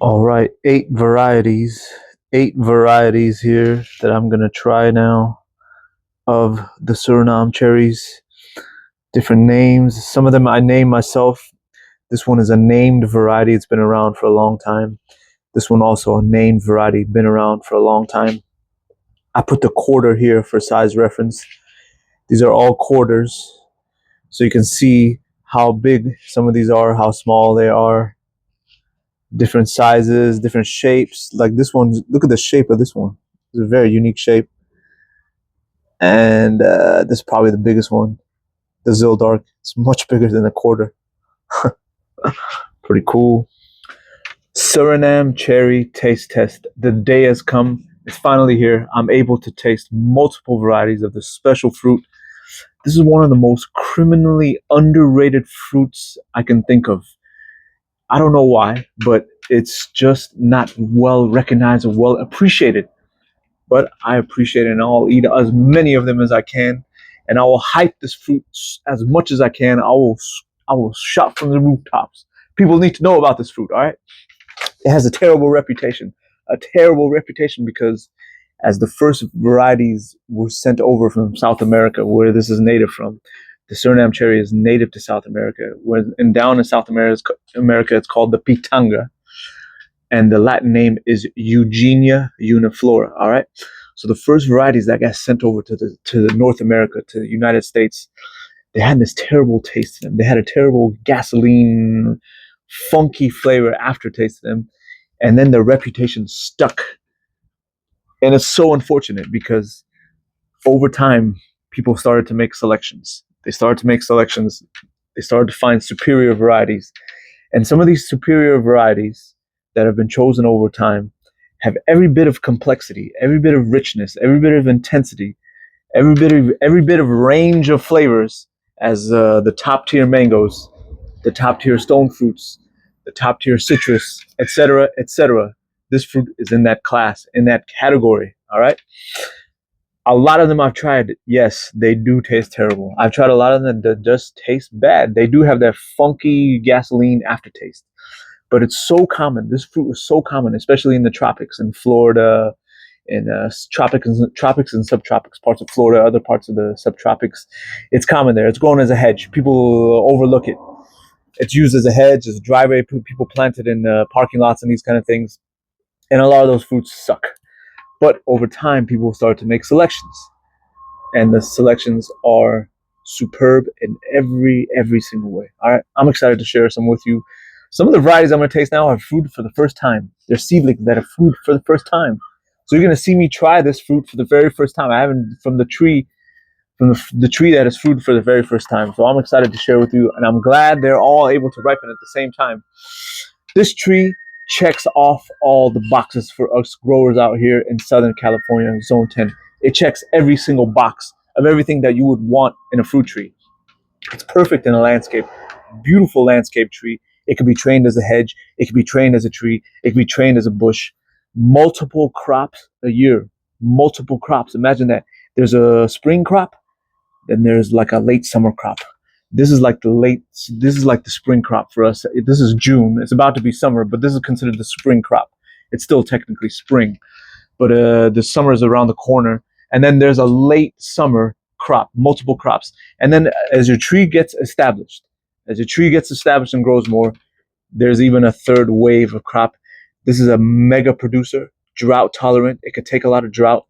All right, eight varieties here that I'm gonna try now of the Suriname cherries. Different names. Some of them I named myself. This one is a named variety. It's been around for a long time. This one also a named variety, been around for a long time. I put the quarter here for size reference. These are all quarters, so you can see how big some of these are, how small they are, different sizes, different shapes. Like this one, look at the shape of this one. It's a very unique shape. And this is probably the biggest one, the Zildark. It's much bigger than a quarter. Pretty cool. Suriname cherry taste test. The day has come. It's finally here. I'm able to taste multiple varieties of this special fruit. This is one of the most criminally underrated fruits I can think of. I don't know why, but it's just not well recognized or well appreciated. But I appreciate it, and I'll eat as many of them as I can, and I will hype this fruit as much as I can. I will shout from the rooftops. People need to know about this fruit. All right, it has a terrible reputation because as the first varieties were sent over from South America, where this is native from. The Suriname cherry is native to South America. And down in South America, it's called the pitanga, and the Latin name is Eugenia uniflora. All right. So the first varieties that got sent over to the North America, to the United States, they had this terrible taste to them. They had a terrible gasoline, funky flavor aftertaste to them, and then their reputation stuck. And it's so unfortunate because over time, people started to make selections. They started to make selections. They started to find superior varieties, and some of these superior varieties that have been chosen over time have every bit of complexity, every bit of richness, every bit of intensity, every bit of range of flavors as the top tier mangoes, the top tier stone fruits, the top tier citrus, etc., etc. This fruit is in that class, in that category. All right. A lot of them I've tried. Yes, they do taste terrible. I've tried a lot of them that just taste bad. They do have that funky gasoline aftertaste, but it's so common. This fruit is so common, especially in the tropics, in Florida, in tropics and subtropics, parts of Florida, other parts of the subtropics. It's common there. It's grown as a hedge. People overlook it. It's used as a hedge, as a driveway. People plant it in parking lots and these kind of things. And a lot of those fruits suck. But over time, people start to make selections, and the selections are superb in every single way. All right, I'm excited to share some with you. Some of the varieties I'm going to taste now are fruit for the first time. They're seedlings that are fruit for the first time. So you're going to see me try this fruit for the very first time. I haven't from the tree, from the tree that is fruit for the very first time. So I'm excited to share with you, and I'm glad they're all able to ripen at the same time. This tree checks off all the boxes for us growers out here in Southern California, Zone 10. It checks every single box of everything that you would want in a fruit tree. It's perfect in a landscape, beautiful landscape tree. It can be trained as a hedge. It can be trained as a tree. It can be trained as a bush. Multiple crops a year. Multiple crops. Imagine that. There's a spring crop, then there's like a late summer crop. This is like the spring crop for us. This is June. It's about to be summer, but this is considered the spring crop. It's still technically spring, but the summer is around the corner. And then there's a late summer crop, multiple crops. And then as your tree gets established, and grows more, there's even a third wave of crop. This is a mega producer, drought tolerant. It could take a lot of drought.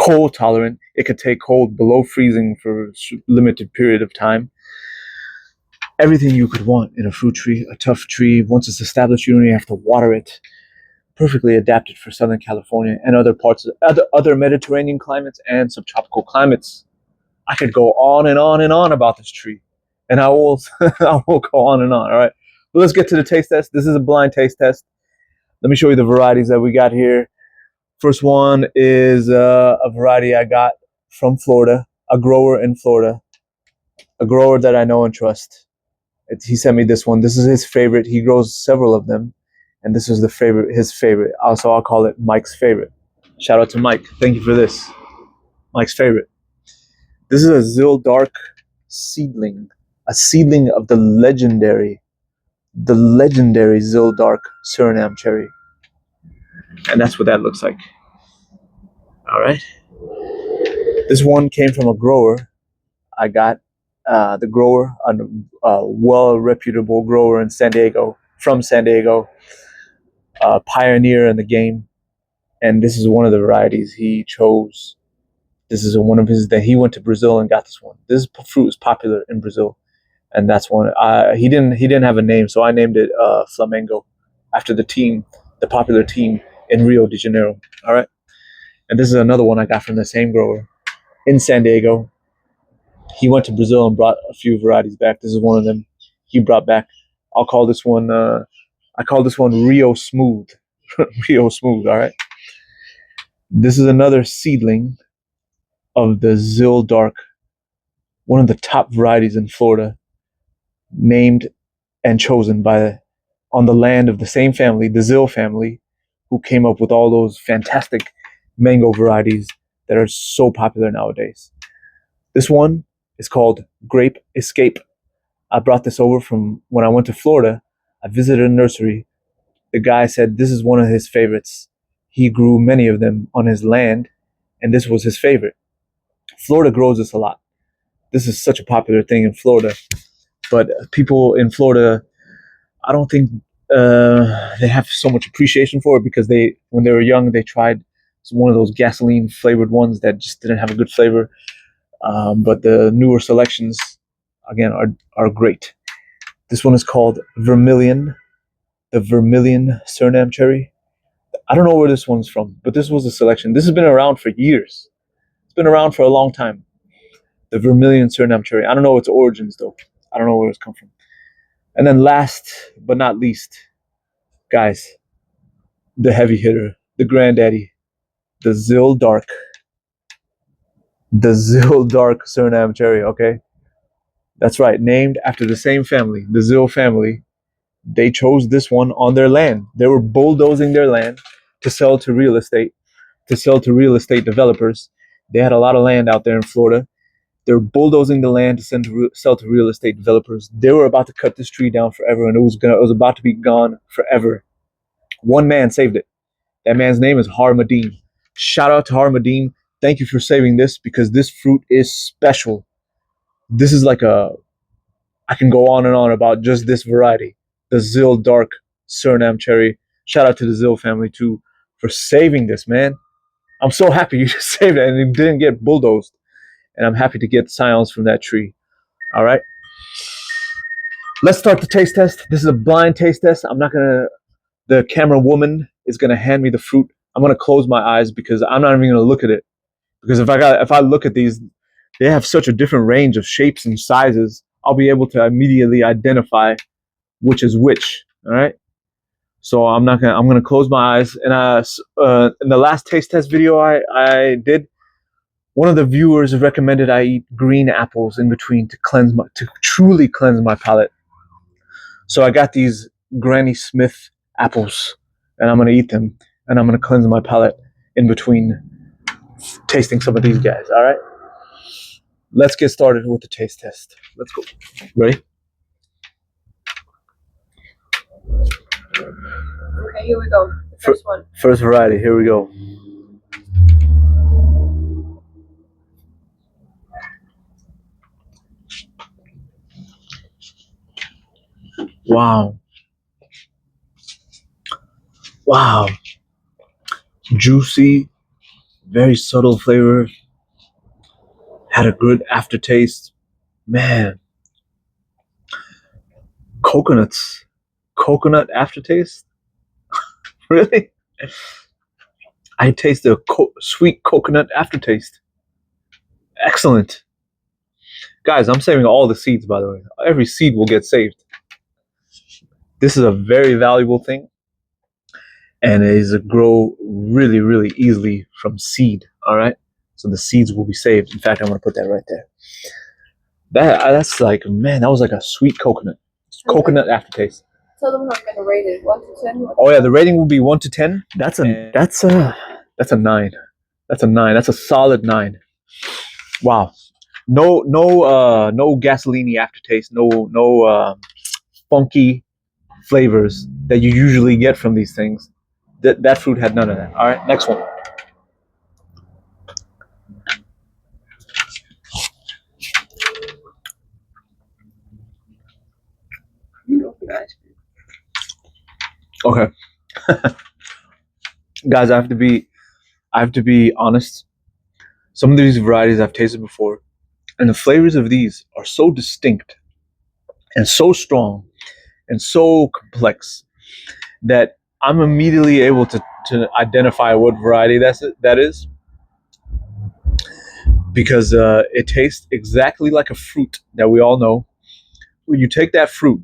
Cold tolerant. It could take cold below freezing for a limited period of time. Everything you could want in a fruit tree, a tough tree. Once it's established, you don't even have to water it. Perfectly adapted for Southern California and other parts of other Mediterranean climates and subtropical climates. I could go on and on and on about this tree, and I will I will go on and on. All right, but let's get to the taste test. This is a blind taste test. Let me show you the varieties that we got here. First one is a variety I got from Florida, a grower in Florida, a grower that I know and trust. He sent me this one. This is his favorite. He grows several of them, and this is his favorite. Also, I'll call it Mike's favorite. Shout out to Mike. Thank you for this. Mike's favorite. This is a Zildark seedling, a seedling of the legendary the legendary Zill Dark Suriname cherry. And that's what that looks like. All right. This one came from a grower. I got the grower, a well reputable grower in San Diego, from San Diego, a pioneer in the game. And this is one of the varieties he chose. This is one of his that he went to Brazil and got this one. This fruit is popular in Brazil, and that's one. He didn't have a name, so I named it Flamengo, after the team, the popular team in Rio de Janeiro. All right, and this is another one I got from the same grower in San Diego. He went to Brazil and brought a few varieties back. This is one of them he brought back. I'll call this one. I call this one Rio Smooth. Rio Smooth. All right. This is another seedling of the Zill Dark, one of the top varieties in Florida, named and chosen by on the land of the same family, the Zill family, who came up with all those fantastic mango varieties that are so popular nowadays. This one is called Grape Escape. I brought this over from when I went to Florida. I visited a nursery. The guy said this is one of his favorites. He grew many of them on his land, and this was his favorite. Florida grows this a lot. This is such a popular thing in Florida. But people in Florida, I don't think they have so much appreciation for it because when they were young, they tried one of those gasoline flavored ones that just didn't have a good flavor. But the newer selections, again, are great. This one is called Vermilion, the Vermilion Suriname cherry. I don't know where this one's from, but this was a selection. This has been around for years. It's been around for a long time. The Vermilion Suriname cherry. I don't know its origins though. I don't know where it's come from. And then last but not least, guys, the heavy hitter, the granddaddy, the Zill Dark. The Zill Dark Suriname cherry, okay? That's right, named after the same family, the Zill family. They chose this one on their land. They were bulldozing their land to sell to real estate, developers. They had a lot of land out there in Florida. They were bulldozing the land to sell to real estate developers. They were about to cut this tree down forever, and it was about to be gone forever. One man saved it. That man's name is Harmadeem. Shout out to Harmadeem. Thank you for saving this because this fruit is special. This is like I can go on and on about just this variety, the Zill Dark Suriname cherry. Shout out to the Zill family too for saving this, man. I'm so happy you just saved it and it didn't get bulldozed. And I'm happy to get scions from that tree. All right. Let's start the taste test. This is a blind taste test. The camera woman is gonna hand me the fruit. I'm gonna close my eyes because I'm not even gonna look at it. Because if I look at these, they have such a different range of shapes and sizes. I'll be able to immediately identify which is which. All right. So I'm gonna close my eyes. And in the last taste test video I did, one of the viewers recommended I eat green apples in between to truly cleanse my palate. So I got these Granny Smith apples, and I'm gonna eat them, and I'm gonna cleanse my palate in between tasting some of these guys. All right, let's get started with the taste test. Let's go. Ready? Okay, here we go. The first one. First variety. Here we go. Wow. Wow. Juicy, very subtle flavor. Had a good aftertaste. Man. Coconut aftertaste? Really? I taste a sweet coconut aftertaste. Excellent. Guys, I'm saving all the seeds, by the way. Every seed will get saved. This is a very valuable thing. And it is a grow really, really easily from seed. All right. So the seeds will be saved. In fact, I'm gonna put that right there. That's like, man, that was like a sweet coconut. Coconut aftertaste. Tell them how I'm gonna rate it. 1 to 10. Oh yeah, the rating will be 1 to 10. That's a 9. That's a 9. That's a solid 9. Wow. No gasoline aftertaste. No funky flavors that you usually get from these things. That fruit had none of that. All right, next one. Okay, guys, I have to be honest. Some of these varieties I've tasted before, and the flavors of these are so distinct and so strong and so complex that I'm immediately able to identify what variety that is, because it tastes exactly like a fruit that we all know. When you take that fruit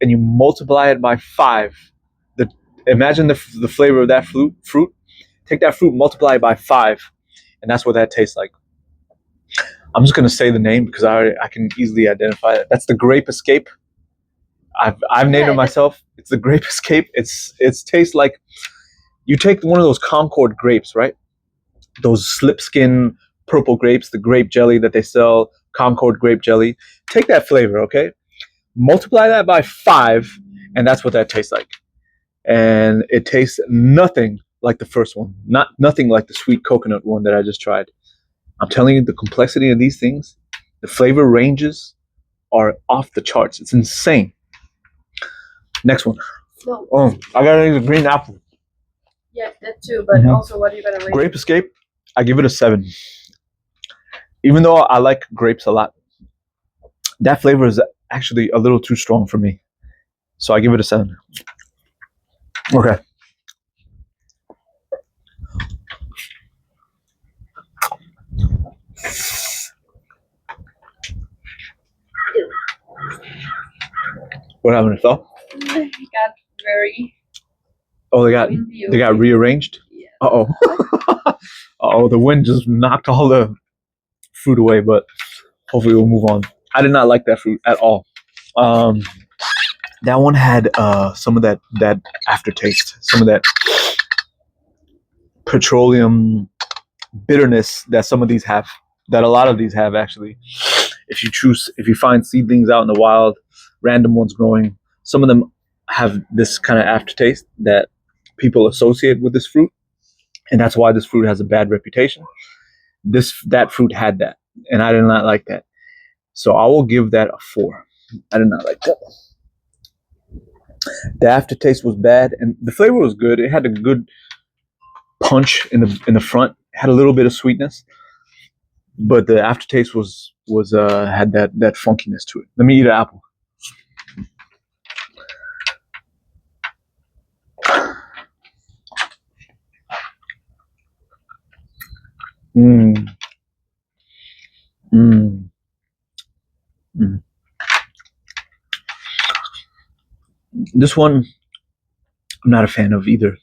and you multiply it by 5, the imagine the flavor of that fruit. Take that fruit, multiply it by 5, and that's what that tastes like. I'm just gonna say the name because I can easily identify it. That's the Grape Escape. I've named it myself. It's the Grape Escape. It's tastes like you take one of those Concord grapes, right? Those slip skin purple grapes, the grape jelly that they sell, Concord grape jelly. Take that flavor, okay? Multiply that by 5, and that's what that tastes like. And it tastes nothing like the first one. Nothing like the sweet coconut one that I just tried. I'm telling you, the complexity of these things, the flavor ranges are off the charts. It's insane. Next one. No. Oh, I got a green apple. Yeah, that too. But also, what are you gonna rate? Grape Escape. I give it a 7. Even though I like grapes a lot, that flavor is actually a little too strong for me. So I give it a 7. Okay. What happened to Phil? It got very. Oh, they got rearranged. Yeah. Uh oh. Oh, the wind just knocked all the fruit away. But hopefully we'll move on. I did not like that fruit at all. That one had some of that aftertaste, some of that petroleum bitterness that some of these have, that a lot of these have actually. If you find seedlings out in the wild, random ones growing, some of them have this kind of aftertaste that people associate with this fruit, and that's why this fruit has a bad reputation. That fruit had that, and I did not like that. So I will give that a 4. I did not like that. The aftertaste was bad, and the flavor was good. It had a good punch in the front. It had a little bit of sweetness, but the aftertaste was had that funkiness to it. Let me eat an apple. Mm. Mm. Mm. This one, I'm not a fan of either.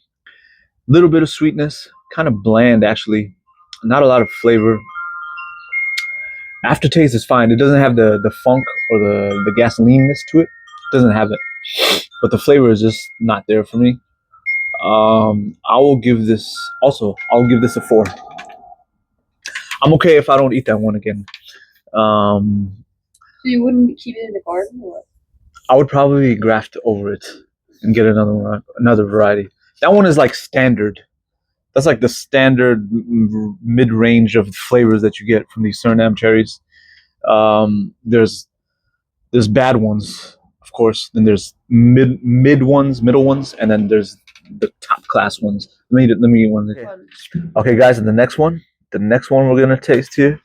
Little bit of sweetness, kind of bland actually. Not a lot of flavor. Aftertaste is fine. It doesn't have the funk or the gasolineness to it. It doesn't have it. But the flavor is just not there for me. I will give this I'll give this a 4. I'm okay if I don't eat that one again. So you wouldn't keep it in the garden, or? I would probably graft over it and get another variety. That one is like standard. That's like the standard mid range of flavors that you get from these Suriname cherries. There's bad ones, of course. Then there's middle ones, and then there's the top class ones. Let me eat one. Okay, guys, and the next one we're gonna taste here.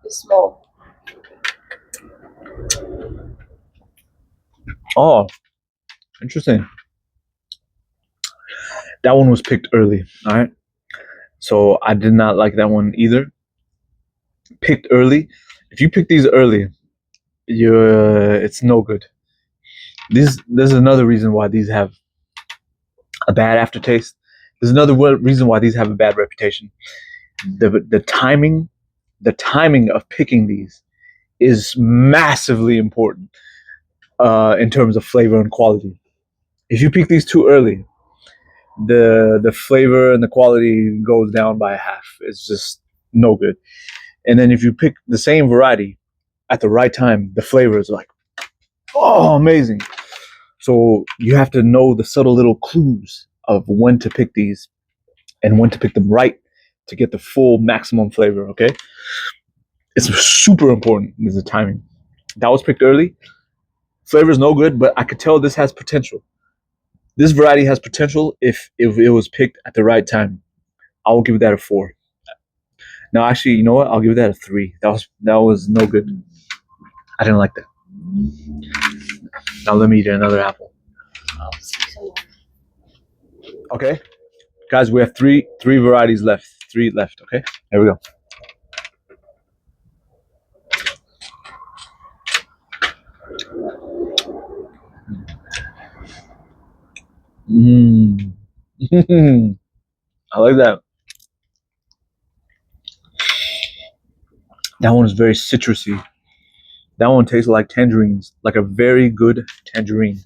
It's small. Oh, interesting. That one was picked early. All right, so I did not like that one either. Picked early. If you pick these early, it's no good. There's another reason why these have a bad aftertaste. There's another reason why these have a bad reputation. The timing of picking these is massively important in terms of flavor and quality. If you pick these too early, the flavor and the quality goes down by half. It's just no good. And then if you pick the same variety at the right time, the flavor is like, oh, amazing. So you have to know the subtle little clues of when to pick these and when to pick them right to get the full maximum flavor. Okay, it's super important. Is the timing. That was picked early. Flavor is no good, but I could tell this has potential. This variety has potential if it was picked at the right time. I will give that a 4. No, actually, you know what? I'll give that a 3. That was no good. I didn't like that. Now let me eat another apple. Okay, guys, we have three varieties left. 3 left. Okay, here we go. Mmm. I like that. That one is very citrusy. That one tastes like tangerines, like a very good tangerine.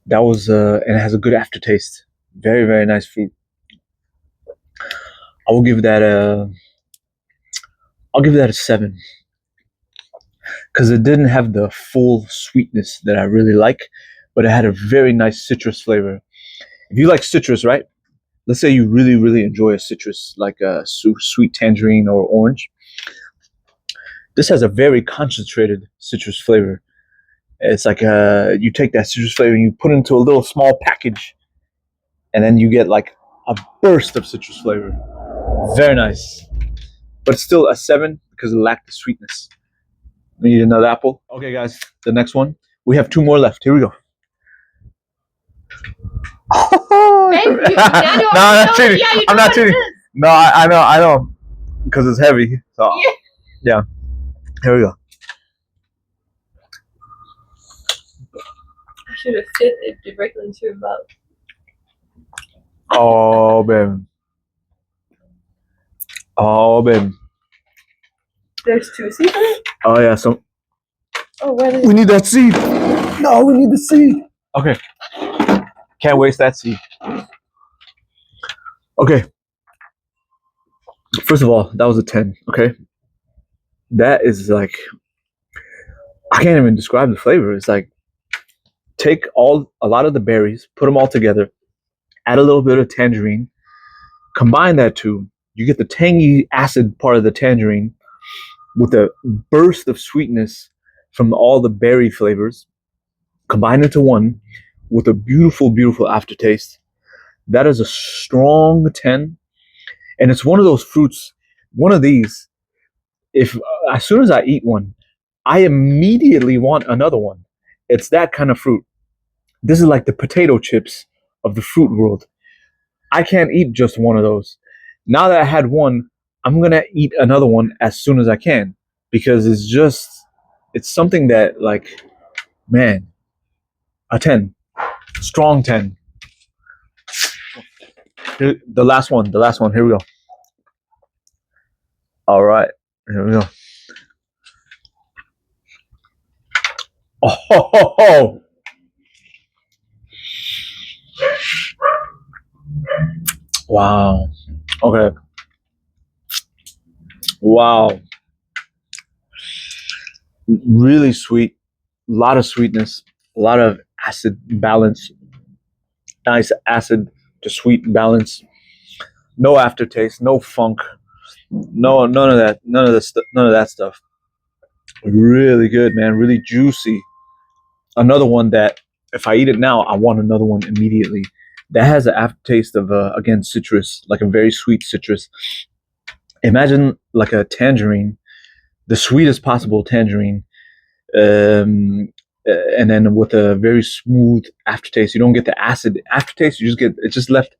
That was and it has a good aftertaste. Very very nice fruit. I will give that a. I'll give that a 7 because it didn't have the full sweetness that I really like, but it had a very nice citrus flavor. If you like citrus, right? Let's say you really really enjoy a citrus like a sweet tangerine or orange. This has a very concentrated citrus flavor. It's like you take that citrus flavor and you put it into a little small package, and then you get like a burst of citrus flavor. Very nice, but it's still a 7 because it lacked the sweetness. We need another apple. Okay, guys, the next one. We have 2 more left. Here we go. Thank you. No, I'm not cheating. Yeah, you I'm know not what it cheating. is. No, I know, because it's heavy. So yeah, here we go. I should have fit it directly into your mouth. Oh, baby. Oh, baby. There's 2 seeds in it? Oh yeah. So Oh, where is we need that seed. No, we need the seed. Okay. Can't waste that seed. Okay. First of all, that was a 10. Okay. That is like, I can't even describe the flavor. It's like, take a lot of the berries, put them all together, add a little bit of tangerine, combine that two, you get the tangy acid part of the tangerine with a burst of sweetness from all the berry flavors, combine into one with a beautiful, beautiful aftertaste. That is a strong 10. And it's one of those fruits, one of these, if as soon as I eat one, I immediately want another one. It's that kind of fruit. This is like the potato chips of the fruit world. I can't eat just one of those. Now that I had one, I'm gonna eat another one as soon as I can because it's something that, like, man, a 10, strong 10. The last one. Here we go. All right, here we go. Oh, ho, ho, ho. Wow. Okay. Wow. Really sweet. A lot of sweetness. A lot of acid balance. Nice acid to sweet balance. No aftertaste. No funk. No, none of that. None of that stuff. Really good, man. Really juicy. Another one that if I eat it now, I want another one immediately. That has an aftertaste of again citrus, like a very sweet citrus. Imagine like a tangerine, the sweetest possible tangerine, and then with a very smooth aftertaste. You don't get the acid aftertaste. You just get it. Just left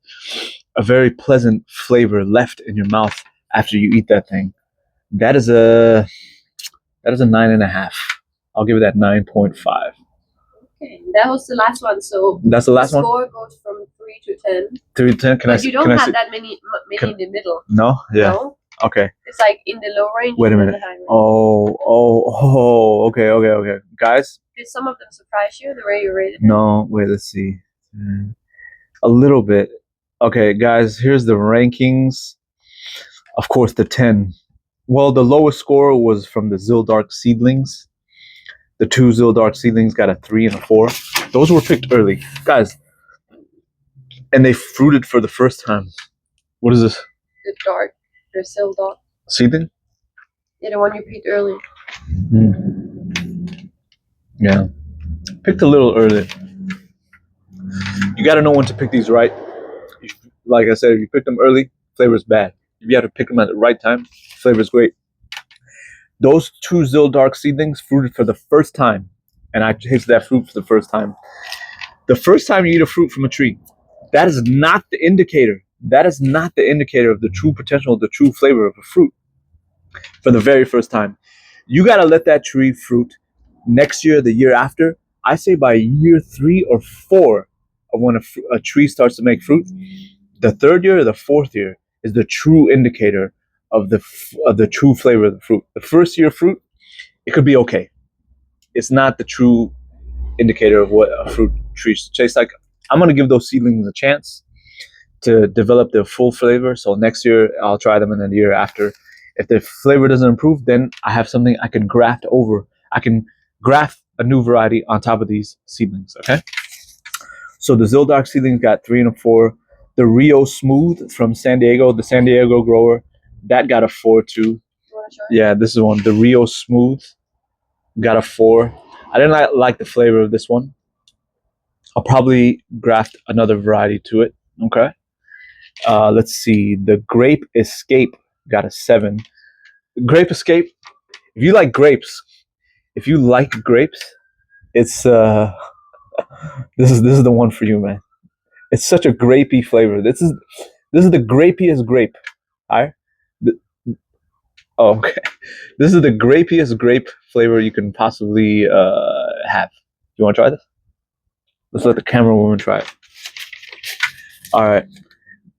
a very pleasant flavor left in your mouth after you eat that thing. That is a 9.5. I'll give it that 9.5. Okay, that was the last one. So That's the last the one. score goes from 3 to 10. 3 to 10. Can But I? you don't Can I have see? that many in the middle. No. Yeah. No, Okay. it's like in the low range Wait a and in minute. the high range. Oh. Okay. Guys. Did some of them surprise you the way you rated it? No. Wait. Let's see. A little bit. Okay, guys. Here's the rankings. Of course, the 10. Well, the lowest score was from the Zildark seedlings. The 2 Zildark seedlings got a 3 and a 4. Those were picked early, guys, and they fruited for the first time. What is this? The dark, the still dark. Seedling? Yeah, the one you picked early. Yeah, picked a little early. You got to know when to pick these right. Like I said, if you pick them early, flavor's bad. If you have to pick them at the right time, flavor's great. Those 2 Zildark seedlings fruited for the first time, and I tasted that fruit for the first time. The first time you eat a fruit from a tree, that is not the indicator. That is not the indicator of the true potential, the true flavor of a fruit. For the very first time, you got to let that tree fruit next year, the year after. I say by year 3 or 4 of when a tree starts to make fruit, the 3rd year or the 4th year is the true indicator of the true flavor of the fruit. The first year fruit, it could be okay. It's not the true indicator of what a fruit tree tastes like. I'm gonna give those seedlings a chance to develop their full flavor. So next year I'll try them, and then the year after, if the flavor doesn't improve, then I have something I can graft over. I can graft a new variety on top of these seedlings. Okay. So the Zildark seedlings got 3 and a 4. The Rio Smooth from San Diego, the San Diego grower, that got a 4 too. Yeah, this is one. The Rio Smooth got a 4. I didn't like the flavor of this one. I'll probably graft another variety to it. Okay. Let's see. The Grape Escape got a 7. Grape Escape. If you like grapes, it's this is the one for you, man. It's such a grapey flavor. This is the grapiest grape. All right. Oh, okay. This is the grapiest grape flavor you can possibly have. You want to try this? Let's let the camera woman try it. All right.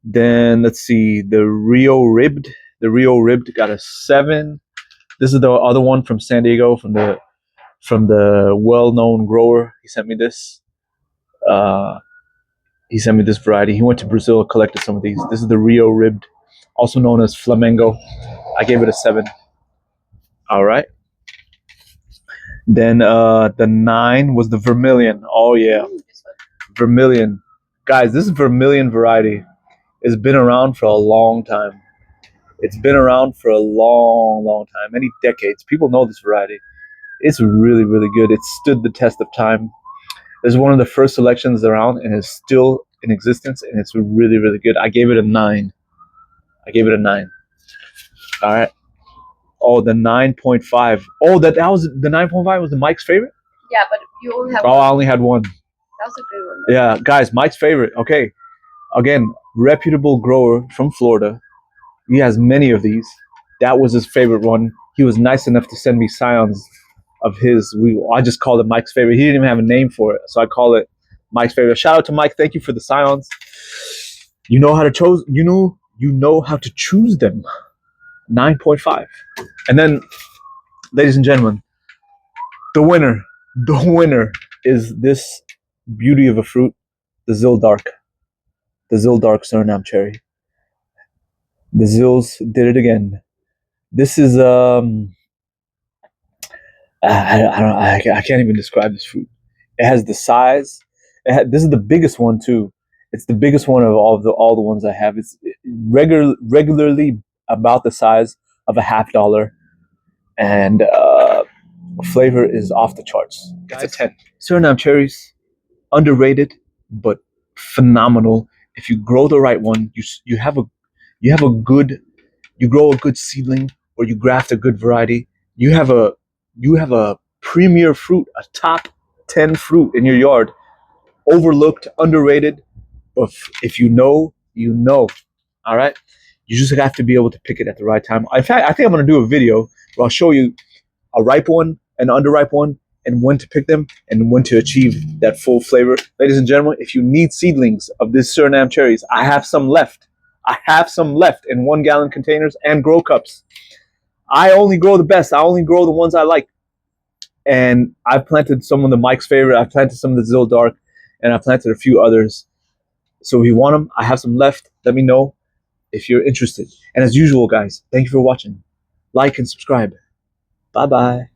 Then let's see. The Rio Ribbed. The Rio Ribbed got a 7. This is the other one from San Diego, from the well-known grower. He sent me this. He sent me this variety. He went to Brazil, collected some of these. This is the Rio Ribbed, also known as Flamengo. I gave it a 7. All right. Then the 9 was the Vermilion. Oh yeah, Vermilion. Guys, this Vermilion variety has been around for a long time. It's been around for a long, long time, many decades. People know this variety. It's really, really good. It stood the test of time. It's one of the first selections around, and it's still in existence, and it's really, really good. I gave it a 9. I gave it a 9. All right. Oh, the 9.5. Oh, that was the 9.5 was the Mike's favorite? Yeah, but you only have one. I only had one. That was a good one. Yeah, guys, Mike's favorite. Okay. Again, reputable grower from Florida. He has many of these. That was his favorite one. He was nice enough to send me scions of his. I just called it Mike's favorite. He didn't even have a name for it, so I call it Mike's favorite. Shout out to Mike. Thank you for the scions. You know how to choose. You know how to choose them. 9.5. And then, ladies and gentlemen, the winner is this beauty of a fruit, the Zildark Suriname cherry. The Zils did it again. This is I can't even describe this fruit. It has the size. This is the biggest one too. It's the biggest one of all the ones I have. It's regularly about the size of a $50, and flavor is off the charts. It's a 10. Suriname cherries, underrated but phenomenal. If you grow the right one, you grow a good seedling, or you graft a good variety. You have a premier fruit, a top 10 fruit in your yard. Overlooked, underrated. But if you know, you know. All right. You just have to be able to pick it at the right time. In fact, I think I'm going to do a video where I'll show you a ripe one, an underripe one, and when to pick them and when to achieve that full flavor. Ladies and gentlemen, if you need seedlings of this Suriname cherries, I have some left. I have some left in 1-gallon containers and grow cups. I only grow the best. I only grow the ones I like. And I've planted some of the Mike's favorite. I've planted some of the Zildark, and I planted a few others. So if you want them, I have some left. Let me know if you're interested. And as usual, guys, thank you for watching. Like and subscribe. Bye-bye.